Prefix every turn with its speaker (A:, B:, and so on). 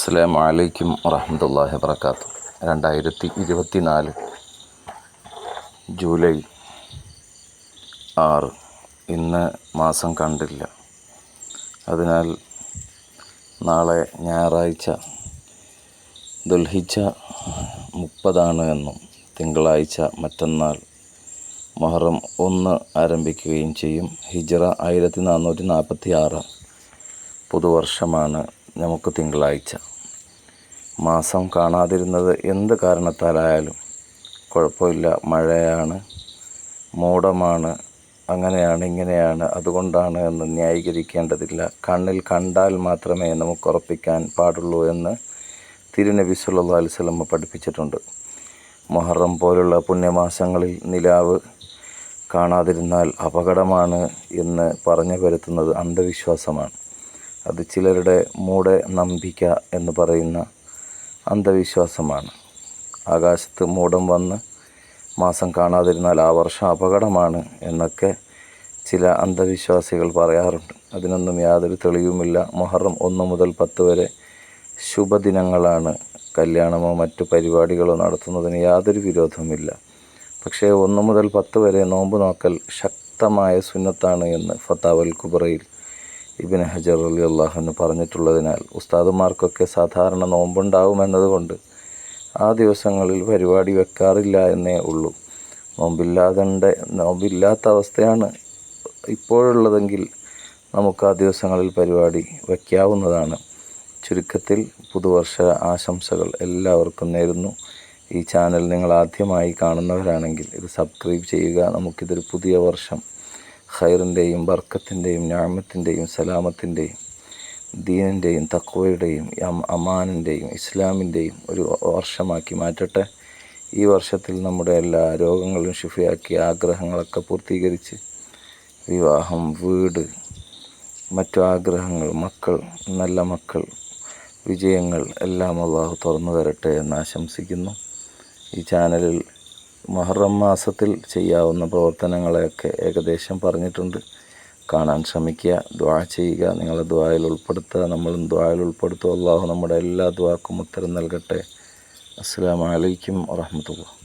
A: അസ്സലാമു അലൈക്കും വറഹ്മത്തുള്ളാഹി വബറകാതുഹു. 2024 ജൂലൈ 6. ഇന്ന് മാസം കണ്ടില്ല. അതിനാൽ നാളെ ഞായറാഴ്ച ദുൽഹിജ്ജ 30 എന്നും തിങ്കളാഴ്ച മറ്റന്നാൾ മുഹറം 1 ആരംഭിക്കുകയും ചെയ്യും. ഹിജ്റ 1446 പുതുവർഷമാണ് നമുക്ക് തിങ്കളാഴ്ച. മാസം കാണാതിരുന്നത് എന്ത് കാരണത്താലായാലും കുഴപ്പമില്ല. മഴയാണ്, മൂടമാണ്, അങ്ങനെയാണ് ഇങ്ങനെയാണ് അതുകൊണ്ടാണ് എന്ന് ന്യായീകരിക്കേണ്ടതില്ല. കണ്ണിൽ കണ്ടാൽ മാത്രമേ നമുക്ക് ഉറപ്പിക്കാൻ പാടുള്ളൂ എന്ന് തിരുനബി സല്ലല്ലാഹു അലൈഹി വസല്ലം പഠിപ്പിച്ചിട്ടുണ്ട്. മുഹറം പോലുള്ള പുണ്യമാസങ്ങളിൽ നിലാവ് കാണാതിരുന്നാൽ അപകടമാണ് എന്ന് പറഞ്ഞു വരുത്തുന്നത് അന്ധവിശ്വാസമാണ്. അത് ചിലരുടെ മൂഢനമ്പിക എന്ന് പറയുന്ന അന്ധവിശ്വാസമാണ്. ആകാശത്ത് മൂടം വന്ന് മാസം കാണാതിരുന്നാൽ ആ വർഷം അപകടമാണ് എന്നൊക്കെ ചില അന്ധവിശ്വാസികൾ പറയാറുണ്ട്. അതിനൊന്നും യാതൊരു തെളിവുമില്ല. മുഹറം 1 മുതൽ 10 വരെ ശുഭദിനങ്ങളാണ്. കല്യാണമോ മറ്റു പരിപാടികളോ നടത്തുന്നതിന് യാതൊരു വിരോധവുമില്ല. പക്ഷേ 1 മുതൽ 10 വരെ നോമ്പ് നോക്കൽ ശക്തമായ സുന്നത്താണ് എന്ന് ഫതാവൽ കുബ്രയിൽ ഇബ്നു ഹജർ റളിയല്ലാഹു അൻഹു പറഞ്ഞിട്ടുള്ളതിനാൽ ഉസ്താദുമാർക്കൊക്കെ സാധാരണ നോമ്പുണ്ടാവുമെന്നതുകൊണ്ട് ആ ദിവസങ്ങളിൽ പരിപാടി വെക്കാറില്ല എന്നേ ഉള്ളൂ. നോമ്പില്ലാത്ത അവസ്ഥയാണ് ഇപ്പോഴുള്ളതെങ്കിൽ നമുക്ക് ആ ദിവസങ്ങളിൽ പരിപാടി വയ്ക്കാവുന്നതാണ്. ചുരുക്കത്തിൽ പുതുവർഷ ആശംസകൾ എല്ലാവർക്കും നേരുന്നു. ഈ ചാനൽ നിങ്ങൾ ആദ്യമായി കാണുന്നവരാണെങ്കിൽ ഇത് സബ്സ്ക്രൈബ് ചെയ്യുക. നമുക്കിതൊരു പുതിയ വർഷം ഖൈറിൻ്റെയും ബർക്കത്തിൻ്റെയും ഞാമത്തിൻ്റെയും സലാമത്തിൻ്റെയും ദീനിൻ്റെയും തഖ്വയുടെയും അമാനിൻ്റെയും ഇസ്ലാമിൻ്റെയും ഒരു വർഷമാക്കി മാറ്റട്ടെ. ഈ വർഷത്തിൽ നമ്മുടെ എല്ലാ രോഗങ്ങളും ശിഫയാക്കി ആഗ്രഹങ്ങളൊക്കെ പൂർത്തീകരിച്ച് വിവാഹം, വീട്, മറ്റു ആഗ്രഹങ്ങൾ, മക്കൾ, നല്ല മക്കൾ, വിജയങ്ങൾ എല്ലാം അല്ലാഹു തുറന്നു തരട്ടെ എന്ന് ആശംസിക്കുന്നു. ഈ ചാനലിൽ മുഹറം മാസത്തിൽ ചെയ്യാവുന്ന പ്രവർത്തനങ്ങളെയൊക്കെ ഏകദേശം പറഞ്ഞിട്ടുണ്ട്. കാണാൻ ശ്രമിക്കുക, ദുആ ചെയ്യുക, നിങ്ങളെ ദുആയിൽ ഉൾപ്പെടുത്തുക, നമ്മളും ദുആയിൽ ഉൾപ്പെടുത്തുക. അല്ലാഹു നമ്മുടെ എല്ലാ ദുആക്കും ഉത്തരം നൽകട്ടെ. അസ്സലാമു അലൈക്കും വറഹ്മത്തുള്ളാഹി.